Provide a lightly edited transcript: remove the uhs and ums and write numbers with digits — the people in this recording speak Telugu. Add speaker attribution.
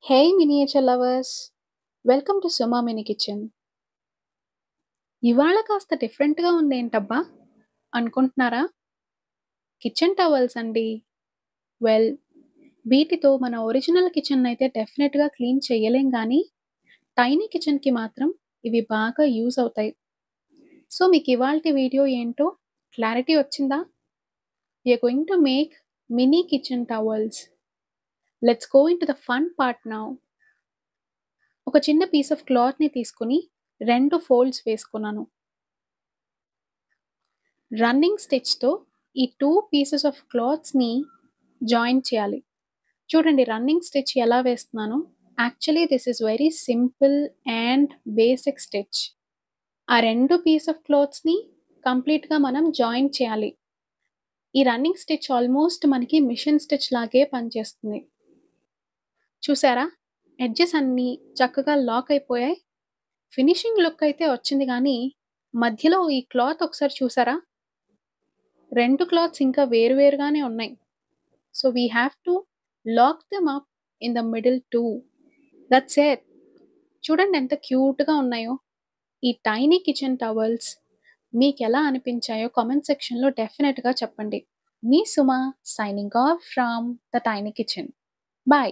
Speaker 1: Hey miniature lovers! Welcome to Suma Mini Kitchen. ఇవాళ కాస్త డిఫరెంట్‌గా ఉందేంటబ్బా! అనుకుంటున్నారా? కిచెన్ టవల్స్ అండి. వెల్ వీటితో మన ఒరిజినల్ కిచెన్‌నయితే డెఫినిట్‌గా క్లీన్ చేయలేం గానీ, టైనీ కిచెన్‌కి మాత్రం ఇవి బాగా యూజ్ అవుతాయి. సో, మీకివాల్టి వీడియో ఏంటో క్లారిటీ వచ్చిందా? We are going to make mini kitchen towels. Let's go into the fun part now. ఒక చిన్న పీస్ ఆఫ్ క్లాత్‌ని తీసుకొని 2 ఫోల్డ్స్ వేసుకున్నాను. రన్నింగ్ స్టిచ్‌తో ఈ 2 పీసెస్ ఆఫ్ క్లాత్స్‌ని జాయిన్ చేయాలి. చూడండి రన్నింగ్ స్టిచ్ ఎలా వేస్తున్నానో. Actually this is very simple and basic stitch. ఆ 2 పీస్ ఆఫ్ క్లాత్స్‌ని కంప్లీట్‌గా మనం జాయిన్ చేయాలి. ఈ రన్నింగ్ స్టిచ్ ఆల్మోస్ట్ మనకి మిషన్ స్టిచ్ లాగే పనిచేస్తుంది. చూసారా? ఎడ్జెస్ అన్నీ చక్కగా లాక్ అయిపోయాయి. ఫినిషింగ్ లుక్ అయితే వచ్చింది గానీ, మధ్యలో ఈ క్లాత్ ఒకసారి చూసారా? 2 క్లాత్స్ ఇంకా వేరు వేరుగానే ఉన్నాయి. So we have to lock them up in the middle too. That's it. చూడండి ఎంత క్యూట్‌గా ఉన్నాయో. ఈ టైనీ కిచెన్ టవల్స్ మీకెలా అనిపించాయో కామెంట్ సెక్షన్‌లో డెఫినెట్‌గా చెప్పండి. మీ Suma signing off from the tiny kitchen. By.